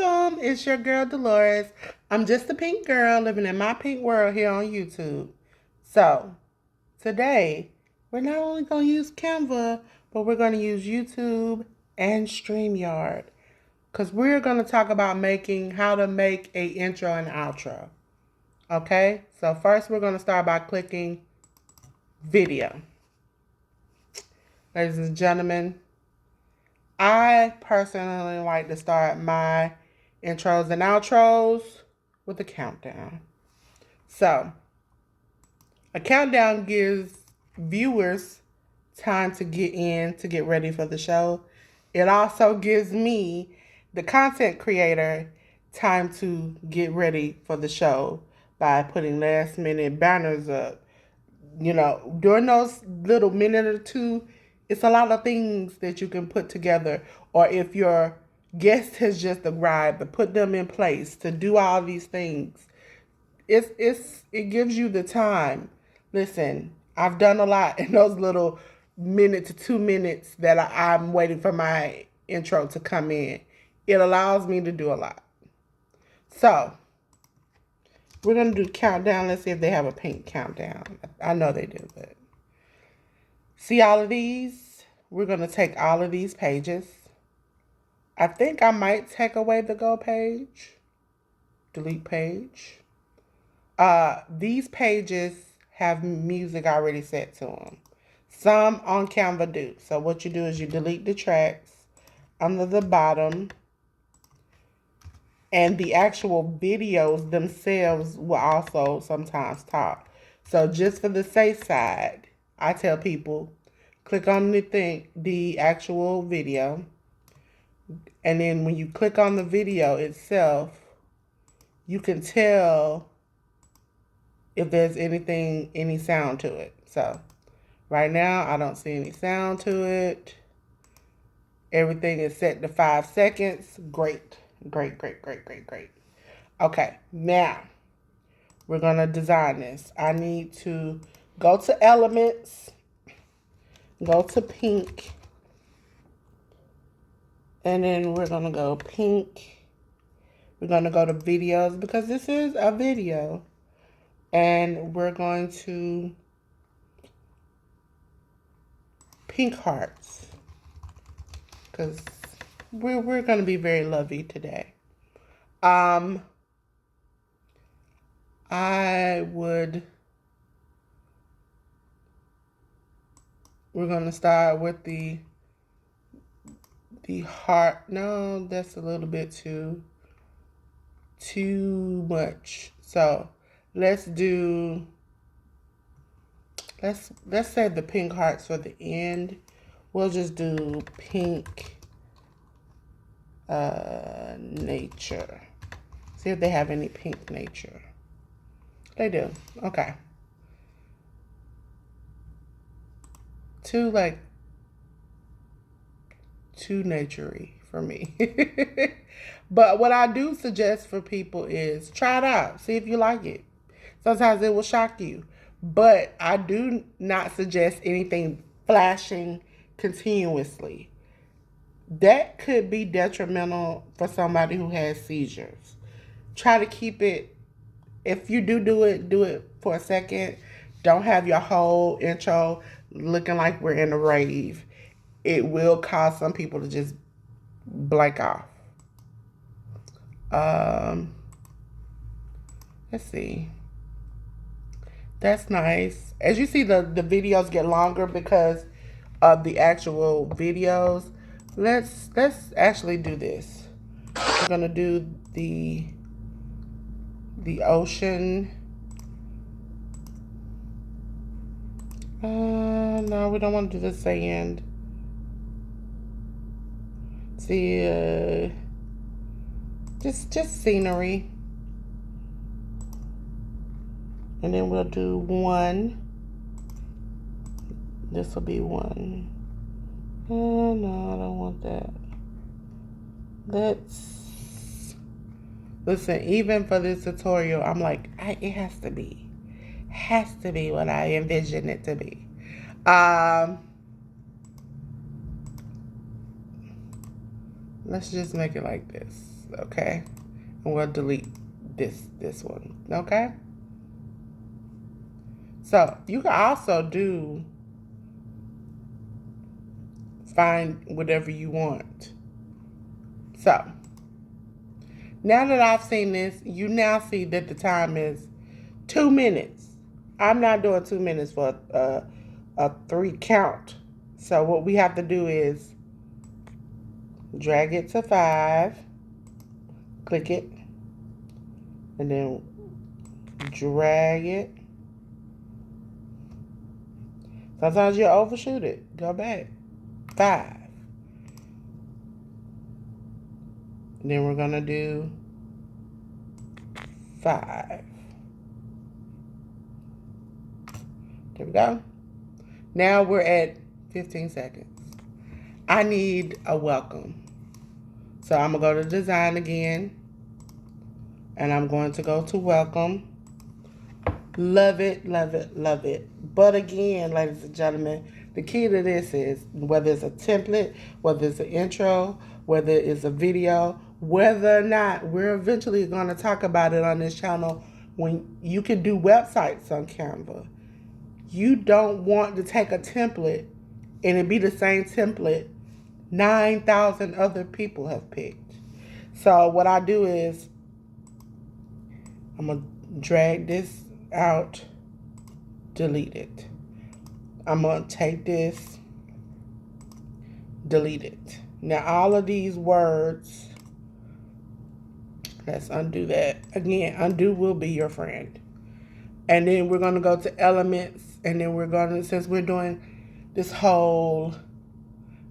Welcome. It's your girl Dolores. I'm just a pink girl living in my pink world here on YouTube. So, today, we're not only going to use Canva, but we're going to use YouTube and StreamYard. Because we're going to talk about how to make a intro and outro. Okay? So, first we're going to start by clicking video. Ladies and gentlemen, I personally like to start my intros and outros with a countdown. So, a countdown gives viewers time to get ready for the show. It also gives me, the content creator, time to get ready for the show by putting last minute banners up. During those little minute or two, it's a lot of things that you can put together. Or if your guest has just arrived, to put them in place to do all these things. It gives you the time. Listen, I've done a lot in those little minute to 2 minutes that I'm waiting for my intro to come in. It allows me to do a lot. So, we're going to do countdown. Let's see if they have a pink countdown. I know they do, but see all of these? We're going to take all of these pages. I think I might take away the go page. Delete page. These pages have music already set to them. Some on Canva do. So what you do is you delete the tracks under the bottom, and the actual videos themselves will also sometimes talk. So just for the safe side, I tell people, click on the actual video, and then when you click on the video itself, you can tell if there's any sound to it. So right now, I don't see any sound to it. Everything is set to 5 seconds. Great. Great. Okay, now we're going to design this. I need to go to Elements, go to Pink, and then we're going to go Pink. We're going to go to Videos because this is a video. And we're going to pink hearts because we're going to be very lovey today. We're going to start with the heart. No, that's a little bit too much. So let's save the pink hearts for the end. We'll just do pink nature. See if they have any pink nature. They do. Okay. Too naturey for me. But what I do suggest for people is try it out. See if you like it. Sometimes it will shock you. But I do not suggest anything flashing continuously. That could be detrimental for somebody who has seizures. Try to keep it, if you do it for a second. Don't have your whole intro looking like we're in a rave. It will cause some people to just blank off. Let's see. That's nice. As you see, the videos get longer because of the actual videos. Let's actually do this. We're gonna do the ocean. No, we don't want to do the sand. See, just scenery. And then we'll do one. This will be one. Oh, no, I don't want that. Listen, even for this tutorial, I'm like, it has to be what I envision it to be. Let's just make it like this. okay? And we'll delete this one, okay? So you can also find whatever you want. So now that I've seen this, you now see that the time is 2 minutes. I'm not doing 2 minutes for a 3 count. So what we have to do is drag it to 5, click it, and then drag it. Sometimes you overshoot it. Go back. 5. And then we're going to do 5. There we go. Now we're at 15 seconds. I need a welcome. So I'm going to go to design again. And I'm going to go to welcome. Love it, love it, love it. But again, ladies and gentlemen, the key to this is whether it's a template, whether it's an intro, whether it's a video, whether or not we're eventually going to talk about it on this channel when you can do websites on Canva. You don't want to take a template and it be the same template 9,000 other people have picked. So what I do is I'm going to drag this out, delete it. I'm going to take this, delete it. Now all of these words, let's undo that. Again, undo will be your friend. And then we're going to go to elements, and then we're going to, since we're doing this whole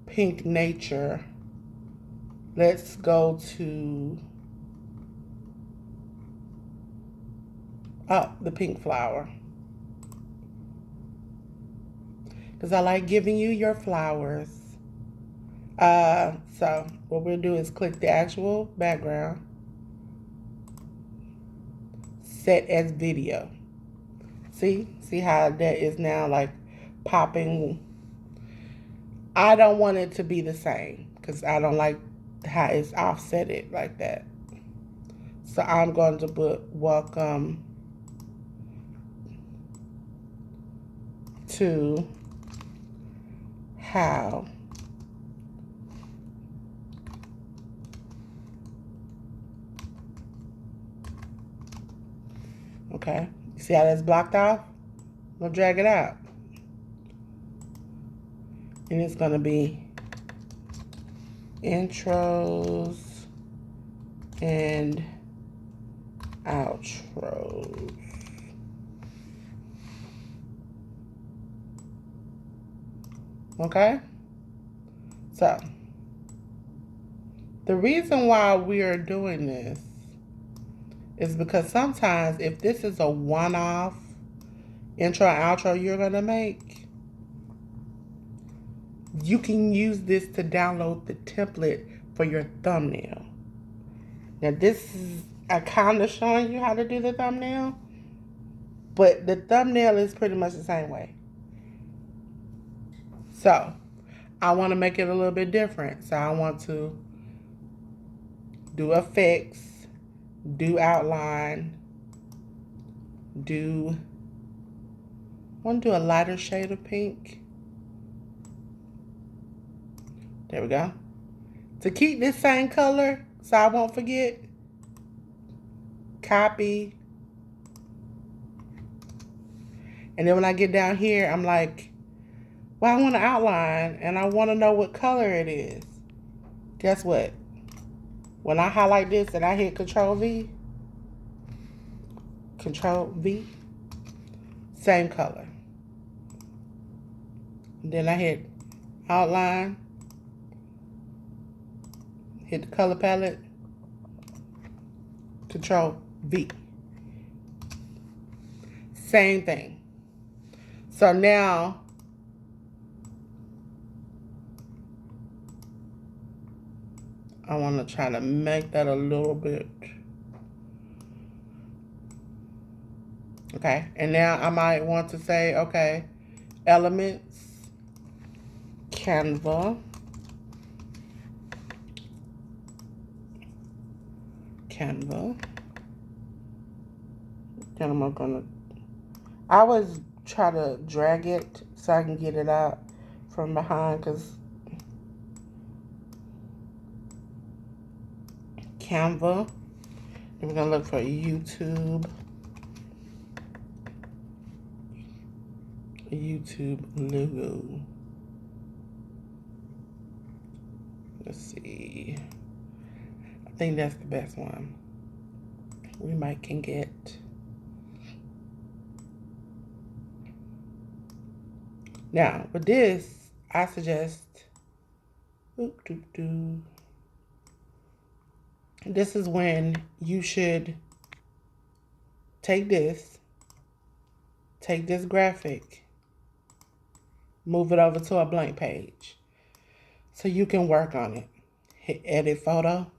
pink nature, let's go to the pink flower. Because I like giving you your flowers. So what we'll do is click the actual background, set as video. See how that is now like popping. I don't want it to be the same because I don't like how it's offsetted like that. So I'm going to put welcome to how okay. See how that's blocked off? We'll drag it out. And it's going to be intros and outros. Okay? So, the reason why we are doing this is because sometimes if this is a one-off intro and outro you're going to make, you can use this to download the template for your thumbnail. Now this is kind of showing you how to do the thumbnail, but the thumbnail is pretty much the same way. So I want to make it a little bit different. So I want to do effects, do outline, I want to do a lighter shade of pink. There we go. To keep this same color, so I won't forget, copy. And then when I get down here, I'm like, well, I want to outline, and I want to know what color it is. Guess what? When I highlight this and I hit Control V, same color. And then I hit outline, hit the color palette, Control V. Same thing. So now, I want to try to make that a little bit. Okay, and now I might want to say, okay, elements, Canva, Canva. Then I'm gonna, I always try to drag it so I can get it out from behind, because Canva. And we're gonna look for YouTube logo. Let's see. I think that's the best one. We might can get. Now, with this, I suggest. This is when you should take this graphic, move it over to a blank page so you can work on it. Hit edit photo.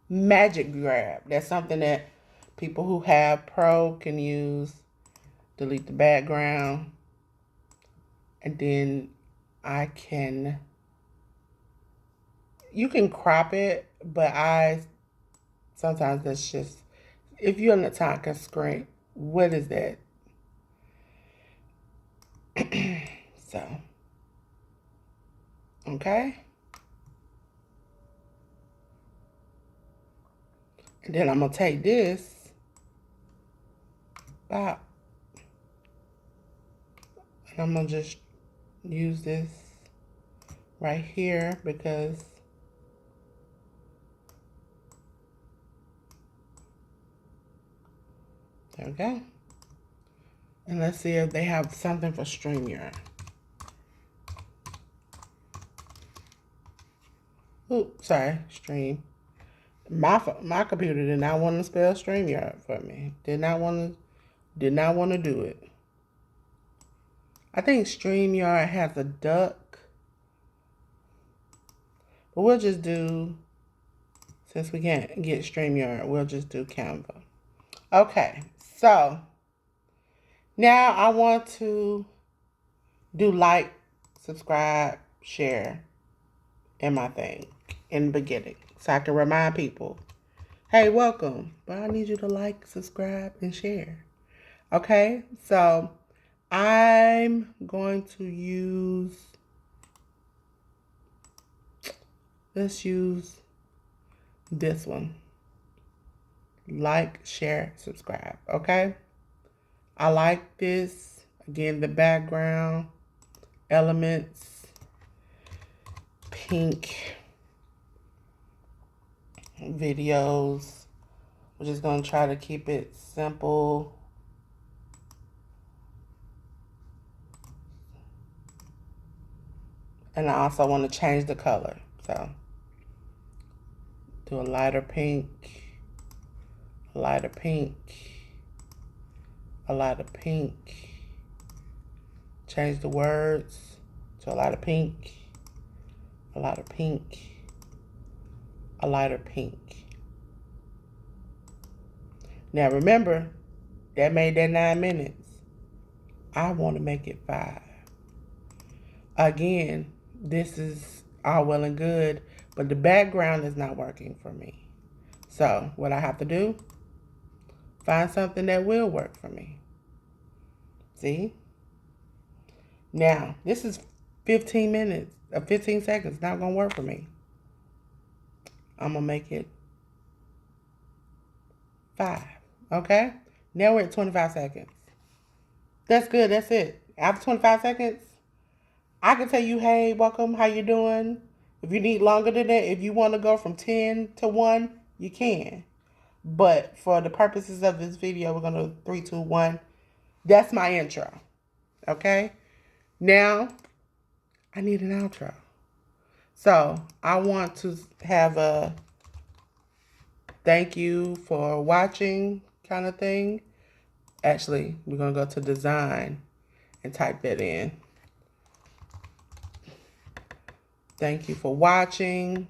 Magic grab. That's something that people who have Pro can use. Delete the background. And then you can crop it, but sometimes that's just, if you're on the time constraint, what is that? So, okay. And then I'm going to take this, and I'm going to just use this right here, because there we go. And let's see if they have something for StreamYard. Oops, sorry, Stream. My computer did not want to spell StreamYard for me. Did not want to do it. I think StreamYard has a duck. But we'll just do, since we can't get StreamYard, we'll just do Canva. Okay, so now I want to do like, subscribe, share in my thing in the beginning, so I can remind people, hey, welcome, but I need you to like, subscribe, and share. Okay, so I'm going to use, let's use this one. Like, share, subscribe. Okay, I like this. Again, the background, elements, pink, videos. We're just going to try to keep it simple. And I also want to change the color. So, do a lighter pink, a lighter pink, a lighter pink. Change the words to a lighter pink, a lighter pink, a lighter pink. Now remember, that made that 9 minutes. I want to make it 5. Again, this is all well and good, but the background is not working for me. So what I have to do, find something that will work for me. See? Now, this is 15 minutes, 15 seconds, not going to work for me. I'm going to make it 5. Okay? Now we're at 25 seconds. That's good. That's it. After 25 seconds, I can tell you, hey, welcome, how you doing? If you need longer than that, if you want to go from 10 to 1, you can. But for the purposes of this video, we're going to 3, 2, 1. That's my intro. Okay? Now, I need an outro. So, I want to have a thank you for watching kind of thing. Actually, we're going to go to design and type that in. Thank you for watching.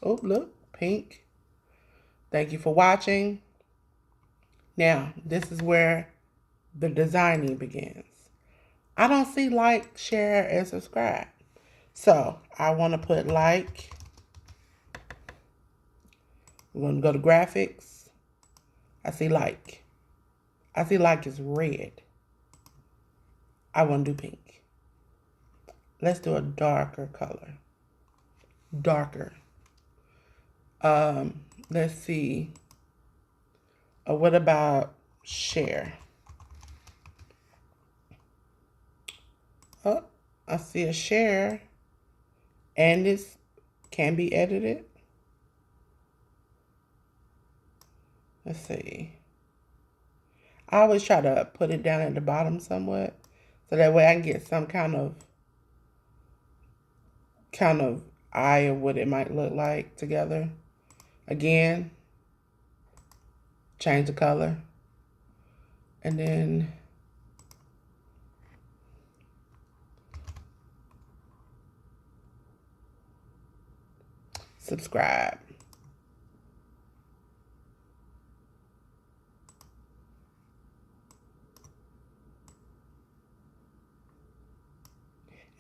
Oh, look, pink. Thank you for watching. Now, this is where the designing begins. I don't see like, share, and subscribe. So, I want to put like, We're going to go to graphics. I see like. I see like is red. I want to do pink. Let's do a darker color. Darker. Let's see. What about share? Oh, I see a share. And this can be edited. Let's see. I always try to put it down at the bottom somewhat, so that way I can get some kind of eye of what it might look like together. Again, change the color, and then subscribe.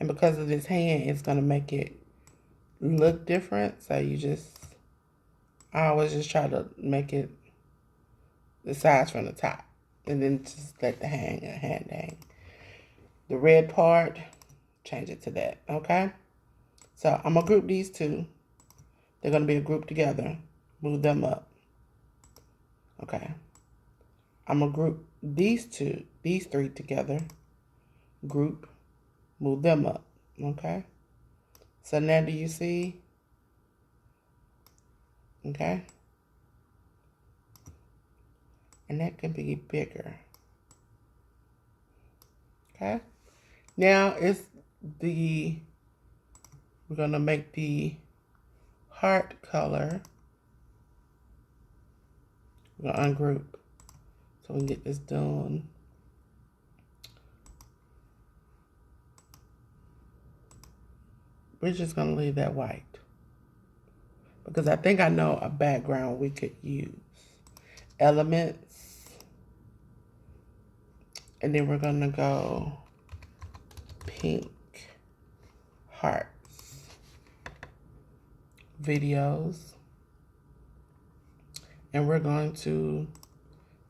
And because of this hand, it's going to make it look different. So I always just try to make it the size from the top. And then just let the hand hang. The red part, change it to that, okay? So I'm going to group these two. They're going to be a group together. Move them up. Okay. I'm going to group these three together. Group. Move them up. Okay. So now do you see? Okay. And that can be bigger. Okay. Now we're going to make the heart color. We're going to ungroup so we can get this done. We're just going to leave that white because I think I know a background we could use. Elements. And then we're going to go pink hearts. Videos. And we're going to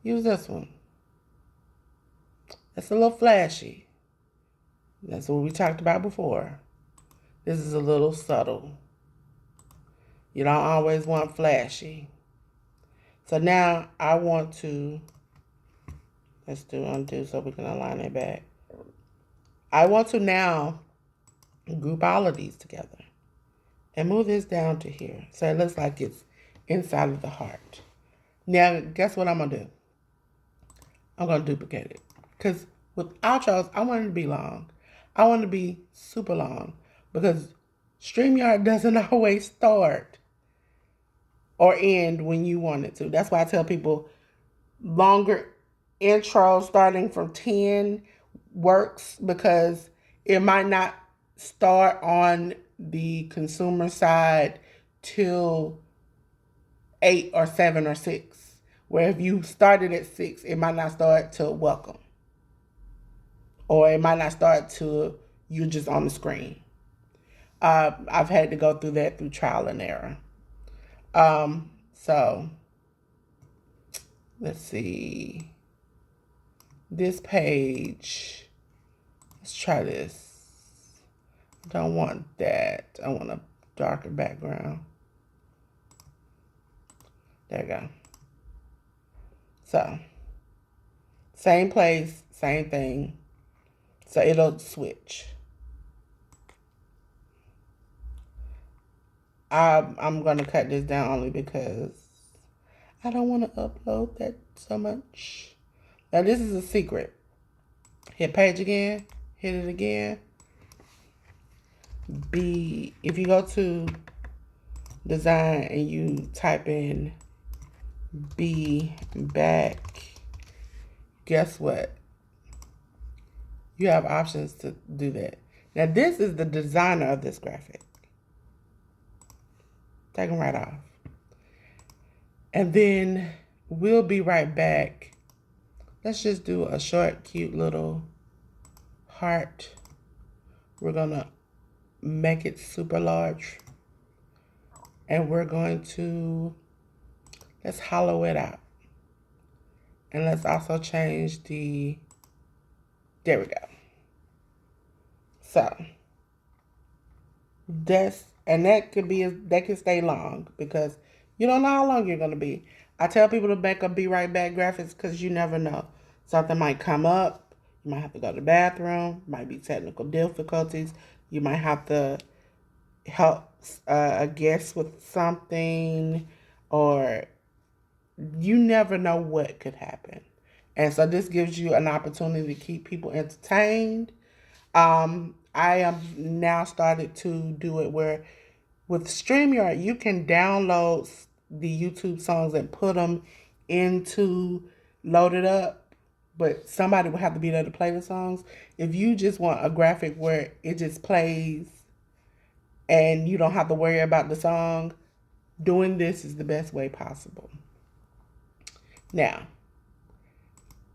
use this one. That's a little flashy. That's what we talked about before. This is a little subtle. You don't always want flashy. So now I want to, let's do undo so we can align it back. I want to now group all of these together and move this down to here. So it looks like it's inside of the heart. Now, guess what I'm going to do? I'm going to duplicate it. Because with outros, I want it to be long. I want it to be super long. Because StreamYard doesn't always start or end when you want it to. That's why I tell people longer intros starting from 10 works, because it might not start on the consumer side till 8 or 7 or 6. Where if you started at 6, it might not start till welcome. Or it might not start till you're just on the screen. I've had to go through that through trial and error. So let's see. This page, let's try this. I don't want that. I want a darker background. There you go. So, same place, same thing. So it'll switch. I'm going to cut this down only because I don't want to upload that so much. Now this is a secret. Hit page again. Hit it again. If you go to design and you type in be back, guess what? You have options to do that. Now this is the designer of this graphic. Take them right off. And then we'll be right back. Let's just do a short, cute little heart. We're going to make it super large. And we're going to Let's hollow it out. And let's also change there we go. So that can stay long because you don't know how long you're gonna be. I tell people to back up Be Right Back graphics because you never know. Something might come up. You might have to go to the bathroom. Might be technical difficulties. You might have to help a guest with something, or you never know what could happen. And so this gives you an opportunity to keep people entertained. I am now started to do it where with StreamYard, you can download the YouTube songs and put them into Load It Up, but somebody would have to be there to play the songs. If you just want a graphic where it just plays and you don't have to worry about the song, doing this is the best way possible. Now,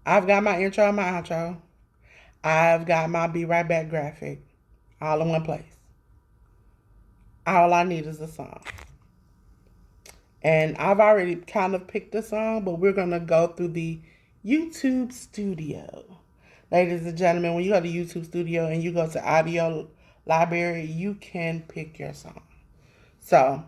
I've got my intro and my outro. I've got my Be Right Back graphic all in one place. All I need is a song. And I've already kind of picked a song, but we're going to go through the YouTube Studio. Ladies and gentlemen, when you go to YouTube Studio and you go to Audio Library, you can pick your song. So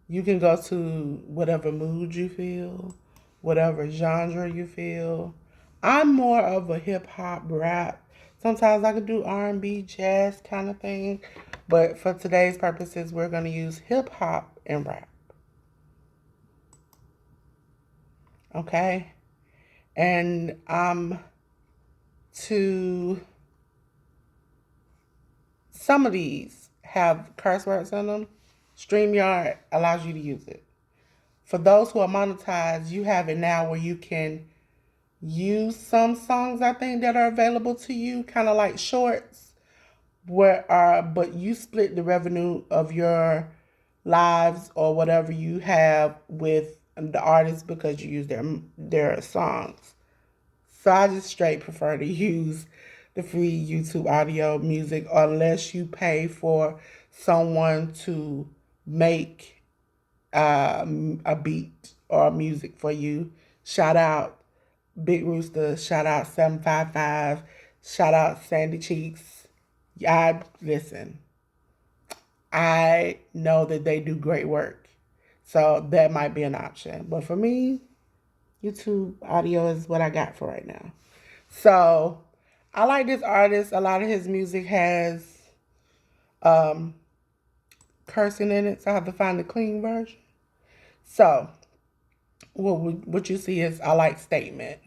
you can go to whatever mood you feel, whatever genre you feel. I'm more of a hip hop rap. Sometimes I can do R&B, jazz kind of thing. But for today's purposes, we're going to use hip hop and rap. Okay? And to some of these have curse words in them. StreamYard allows you to use it. For those who are monetized, you have it now where you can use some songs, I think, that are available to you, kind of like shorts, but you split the revenue of your lives or whatever you have with the artist because you use their songs. So I just straight prefer to use the free YouTube audio music unless you pay for someone to make a beat or music for you. Shout out Big Rooster, shout out 755, shout out Sandy Cheeks. Listen, I know that they do great work. So that might be an option. But for me, YouTube audio is what I got for right now. So I like this artist. A lot of his music has cursing in it, so I have to find the clean version. So what you see is I like Statement.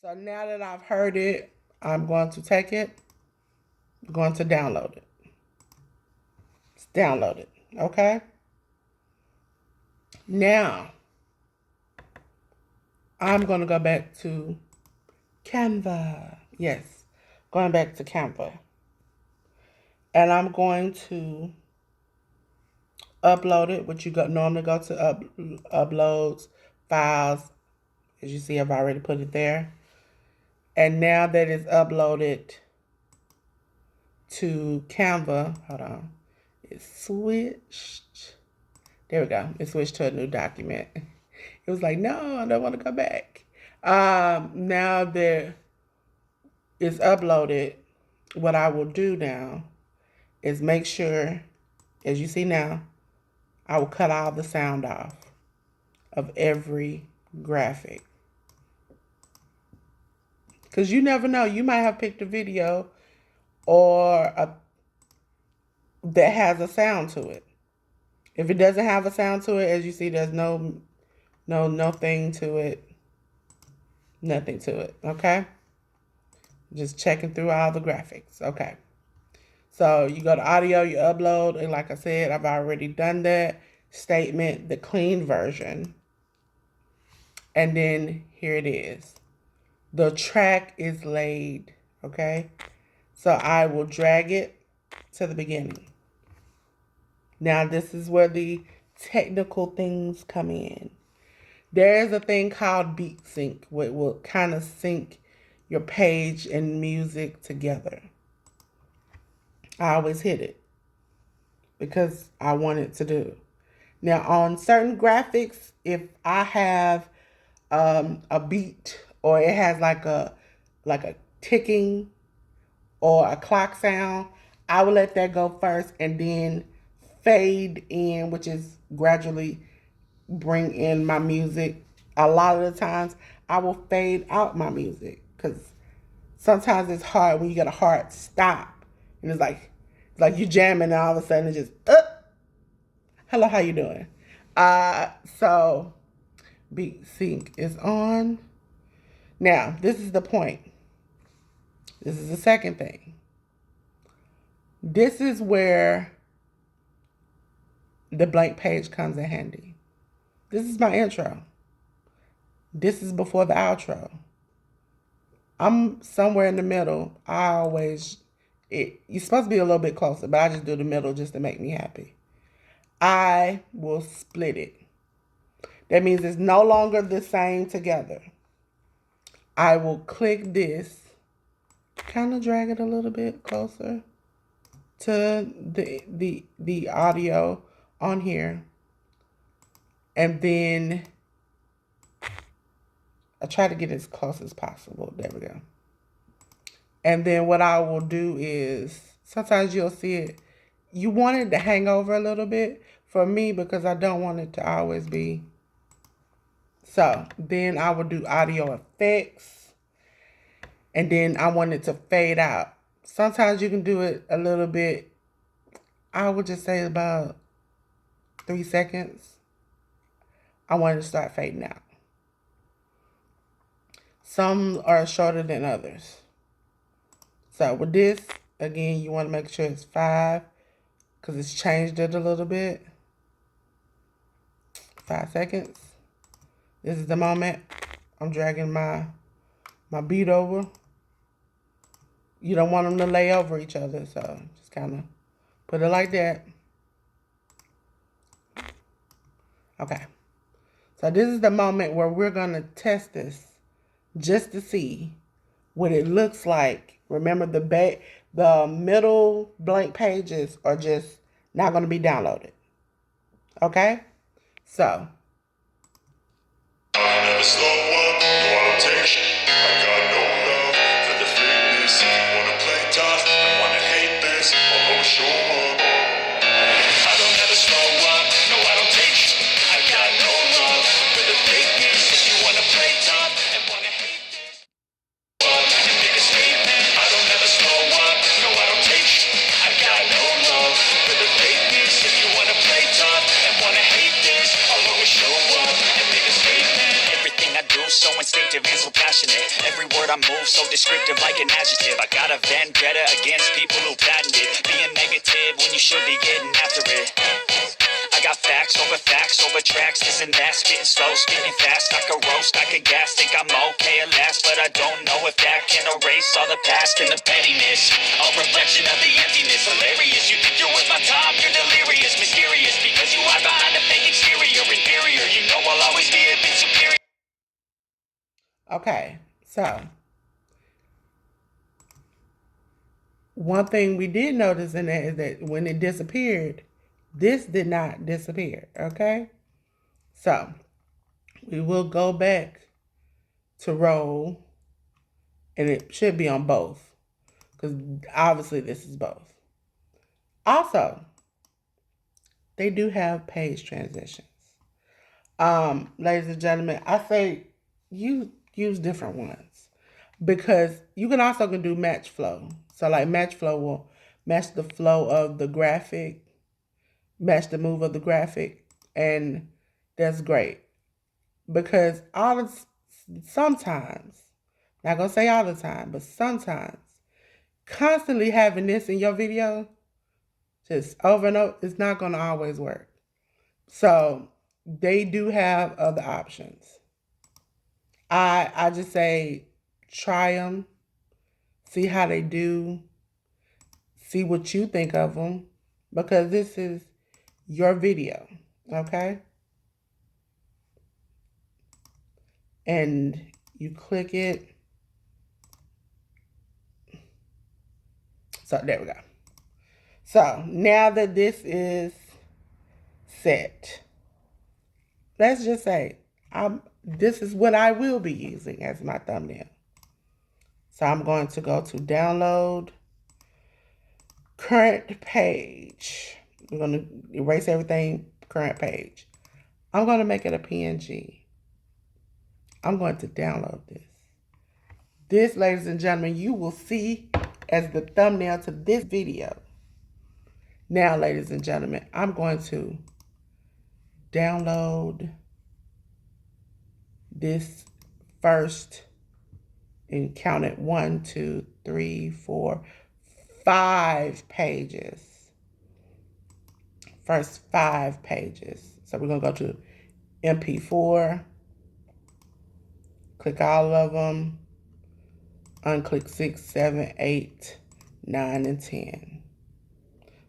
So now that I've heard it, I'm going to take it. I'm going to download it. It's downloaded. Okay? Now, I'm going to go back to Canva. Yes, going back to Canva. And I'm going to upload it, which you normally go to uploads, files. As you see, I've already put it there. And now that it's uploaded to Canva, hold on, it switched. There we go. It switched to a new document. It was like, no, I don't want to go back. Now that it's uploaded, what I will do now is make sure, as you see now, I will cut all the sound off of every graphic. Because you never know. You might have picked a video that has a sound to it. If it doesn't have a sound to it, as you see, there's no thing to it. Nothing to it, okay? Just checking through all the graphics, okay? So you go to audio, you upload, and like I said, I've already done that. Statement, the clean version. And then here it is. The track is laid, okay? So I will drag it to the beginning. Now this is where the technical things come in. There is a thing called Beat Sync, which will kind of sync your page and music together. I always hit it because I want it to do. Now on certain graphics, if I have a beat or it has like a ticking or a clock sound, I will let that go first and then fade in, which is gradually bring in my music. A lot of the times I will fade out my music because sometimes it's hard when you get a hard stop and it's like you jamming and all of a sudden it just hello, how you doing? So beat sync is on. Now, this is the point. This is the second thing. This is where the blank page comes in handy. This is my intro. This is before the outro. I'm somewhere in the middle. You're supposed to be a little bit closer, but I just do the middle just to make me happy. I will split it. That means it's no longer the same together. I will click this, kind of drag it a little bit closer to the audio on here. And then I try to get as close as possible. There we go. And then what I will do is, sometimes you'll see it, you want it to hang over a little bit for me because I don't want it to always be. So then I will do audio effects and then I want it to fade out. Sometimes you can do it a little bit. I would just say about 3 seconds. I want it to start fading out. Some are shorter than others. So with this, again, you want to make sure it's 5 because it's changed it a little bit. 5 seconds. This is the moment I'm dragging my beat over. You don't want them to lay over each other, so just kind of put it like that. Okay. So this is the moment where we're going to test this just to see what it looks like. Remember, the middle blank pages are just not going to be downloaded. Okay? So. I never slow up, no, I don't take shit. I got no love for the fakeness. If you wanna play tough and wanna hate this, I'll always show up. I don't ever slow up, no, I don't take shit. I got no love for the fakeness. If you wanna play tough and wanna hate this, and make a statement. I don't ever slow up, no, I don't take shit. I got no love for the fakeness. If you wanna play tough and wanna hate this, I'll always show up and make a statement. Everything I do so instinctive and so passionate. Every word I move so descriptive like an adjective. I got a vendetta against people who patented being negative when you should be getting after it. I got facts over tracks, this and that, spitting slow, spitting fast. I could roast, I could gas, think I'm okay at last, but I don't know if that can erase all the past and the pettiness. A reflection of the emptiness, hilarious. You think you're with my time, you're delirious, mysterious, because you hide behind a fake exterior, inferior. You know I'll always be a bit superior. Okay, so one thing we did notice in that is that when it disappeared, this did not disappear, okay? So we will go back to roll, and it should be on both because obviously this is both. Also, they do have page transitions. Ladies and gentlemen, I say you use different ones because you can also do match flow. So like match flow will match the flow of the graphic, match the move of the graphic, and that's great because sometimes, not gonna say all the time, but sometimes constantly having this in your video just over and over, it's not gonna always work. So they do have other options. I just say try them, see how they do, see what you think of them, because this is your video, okay? And you click it. So there we go. So now that this is set, let's just say this is what I will be using as my thumbnail. So I'm going to go to download current page. I'm going to erase everything current page. I'm going to make it a PNG. I'm going to download this. This, ladies and gentlemen, you will see as the thumbnail to this video. Now, ladies and gentlemen, I'm going to download this first and count it 1, 2, 3, 4, 5 pages. First 5 pages. So we're going to go to MP4, click all of them, unclick 6, 7, 8, 9, and 10.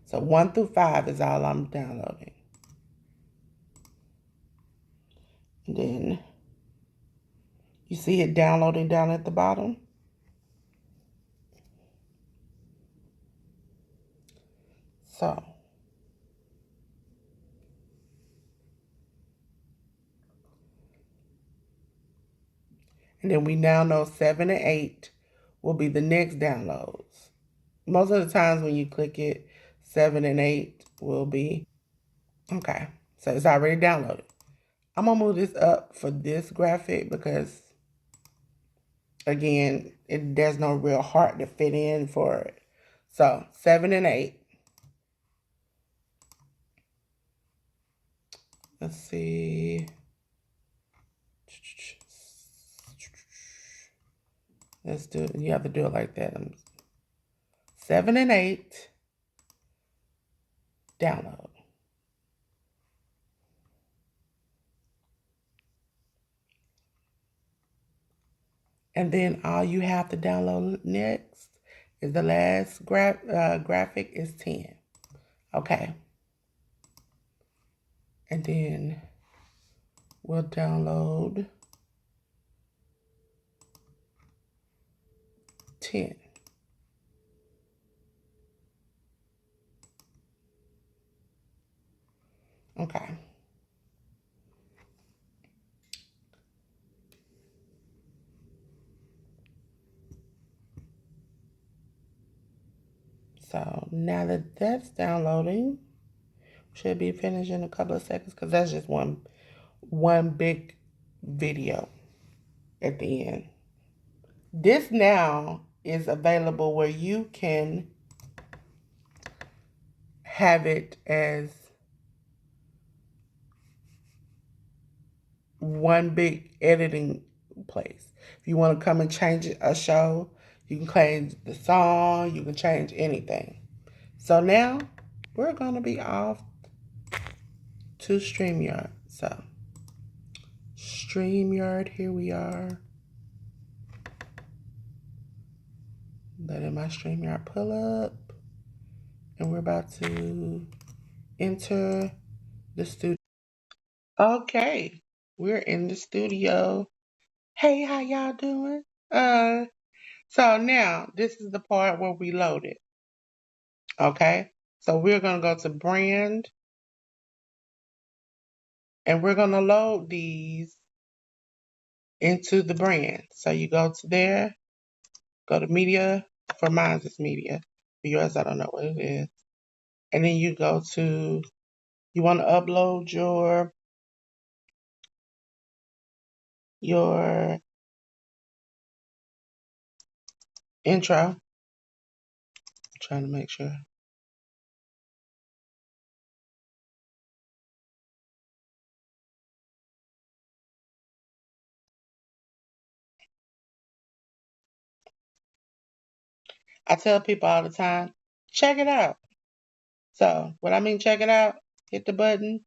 So 1 through 5 is all I'm downloading. And then you see it downloading down at the bottom. So and then we now know 7 and 8 will be the next downloads. Most of the times when you click it, 7 and 8 will be, okay, so it's already downloaded. I'm gonna move this up for this graphic because, again, there's no real heart to fit in for it. So 7 and 8. Let's see. Let's do it. You have to do it like that. 7 and 8. Download. And then all you have to download next is the last graphic is 10. Okay. And then we'll download 10. Okay. So now that that's downloading, should be finished in a couple of seconds because that's just one big video at the end. This now is available where you can have it as one big editing place. If you want to come and change a show, you can change the song, you can change anything. So now we're going to be off to StreamYard. So StreamYard, here we are. Letting my StreamYard pull up. And we're about to enter the studio. Okay, we're in the studio. Hey, how y'all doing? So now this is the part where we load it. Okay, so we're gonna go to brand and we're gonna load these into the brand. So you go to there, go to media. For mine, it's media. For yours, I don't know what it is. And then you go to, you want to upload your intro. I'm trying to make sure. I tell people all the time, check it out. So, what I mean, check it out, hit the button.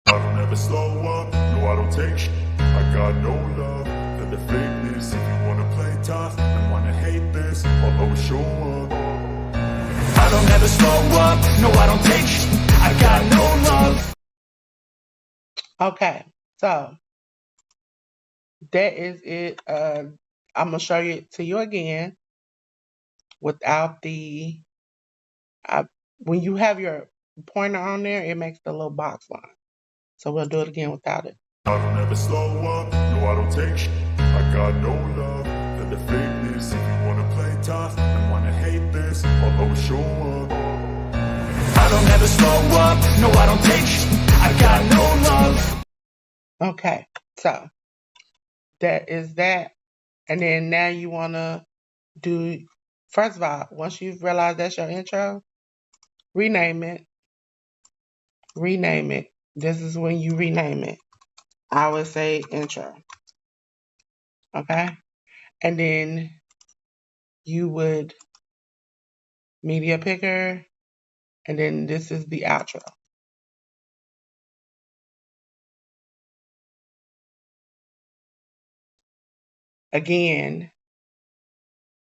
I don't ever slow up, no I don't take shit. I got no love for the fakeness. If you wanna play tough and wanna hate this, I'll always show up. I don't ever slow up, no I don't take shit. I got no love. Okay, so that is it. I'm gonna show it to you again without the when you have your pointer on there, it makes the little box line. So we'll do it again without it. I don't ever slow up, no I don't take I got no love for the fakeness. If you wanna play tough and wanna hate this, I'll always show up. I don't ever slow up, no I don't take I got no love. Okay, so that is that. And then now you wanna do, first of all, once you've realized that's your intro, rename it. Rename it. This is when you rename it. I would say intro. Okay? And then you would media picker, and then this is the outro. Again,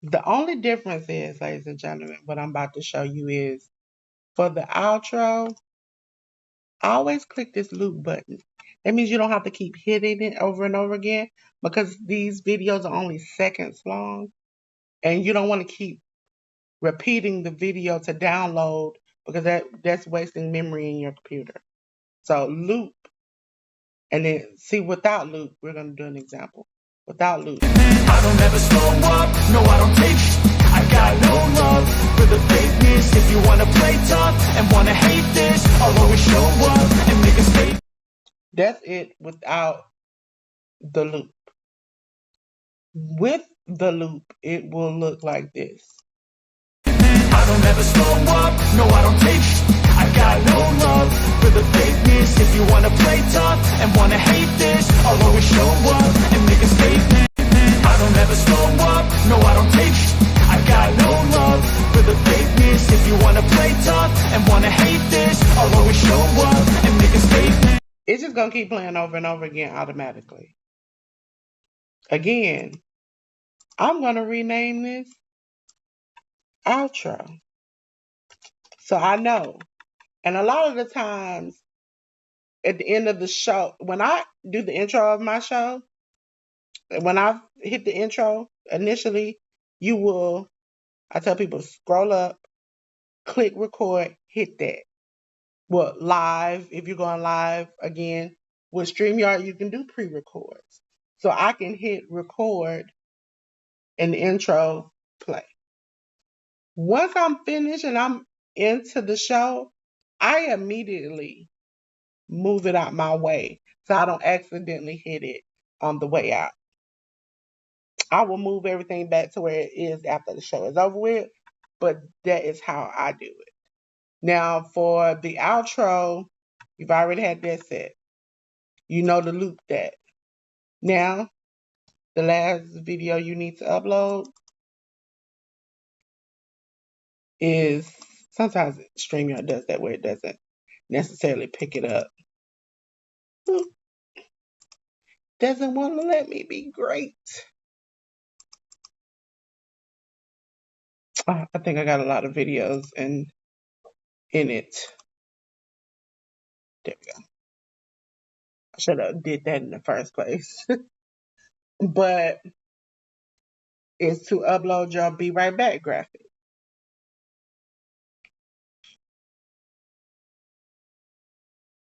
the only difference is, ladies and gentlemen, what I'm about to show you is for the outro, always click this loop button. That means you don't have to keep hitting it over and over again because these videos are only seconds long and you don't want to keep repeating the video to download because that's wasting memory in your computer. So loop, and then see without loop, we're going to do an example. Without loop. I don't ever slow up, no I don't take I got no love for the fakeness. If you wanna play tough and wanna hate this, I'll always show up and make a statement. That's it without the loop. With the loop, it will look like this. I don't ever slow up, no I don't take I got no love for the fakeness. If you wanna play tough and wanna hate this, I'll always show up and make a statement. I don't ever slow up, no I don't take I got no love for the fakeness. If you wanna play tough and wanna hate this, I'll always show up and make a statement. It's just gonna keep playing over and over again automatically. Again, I'm gonna rename this outro. So I know. And a lot of the times at the end of the show, when I do the intro of my show, when I hit the intro initially, I tell people scroll up, click record, hit that. Well, live, if you're going live again, with StreamYard, you can do pre-records. So I can hit record and the intro play. Once I'm finished and I'm into the show, I immediately move it out my way so I don't accidentally hit it on the way out. I will move everything back to where it is after the show is over with, but that is how I do it. Now, for the outro, you've already had that set. You know to loop that. Now, the last video you need to upload is, sometimes StreamYard does that where it doesn't necessarily pick it up. Doesn't want to let me be great. I think I got a lot of videos in it. There we go. I should have did that in the first place. But it's to upload your Be Right Back graphic.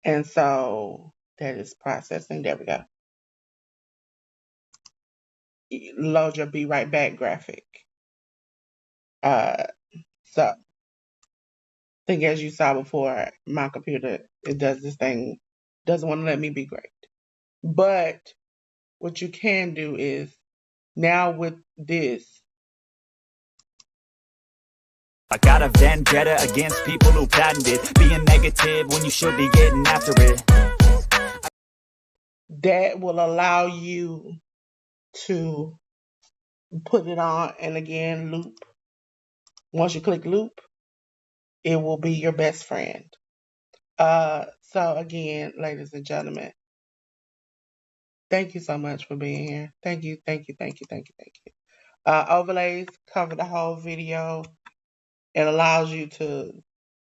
And so that is processing. There we go. Load your Be Right Back graphic. So I think as you saw before, my computer, it does this thing, doesn't want to let me be great. But what you can do is now with this, I got a vendetta against people who patented being negative when you should be getting after it. that will allow you to put it on and again loop. Once you click loop, it will be your best friend. So again, ladies and gentlemen, thank you so much for being here. Thank you. Overlays cover the whole video. It allows you to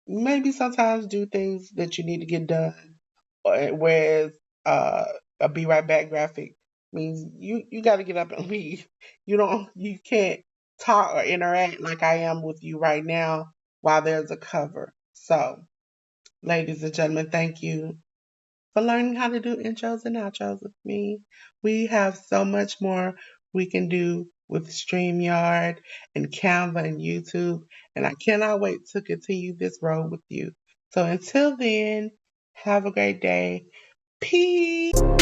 maybe sometimes do things that you need to get done. Whereas a Be Right Back graphic means you got to get up and leave. You can't talk or interact like I am with you right now while there's a cover. So, ladies and gentlemen, thank you for learning how to do intros and outros with me. We have so much more we can do with StreamYard and Canva and YouTube, and I cannot wait to continue this road with you. So until then, have a great day. Peace.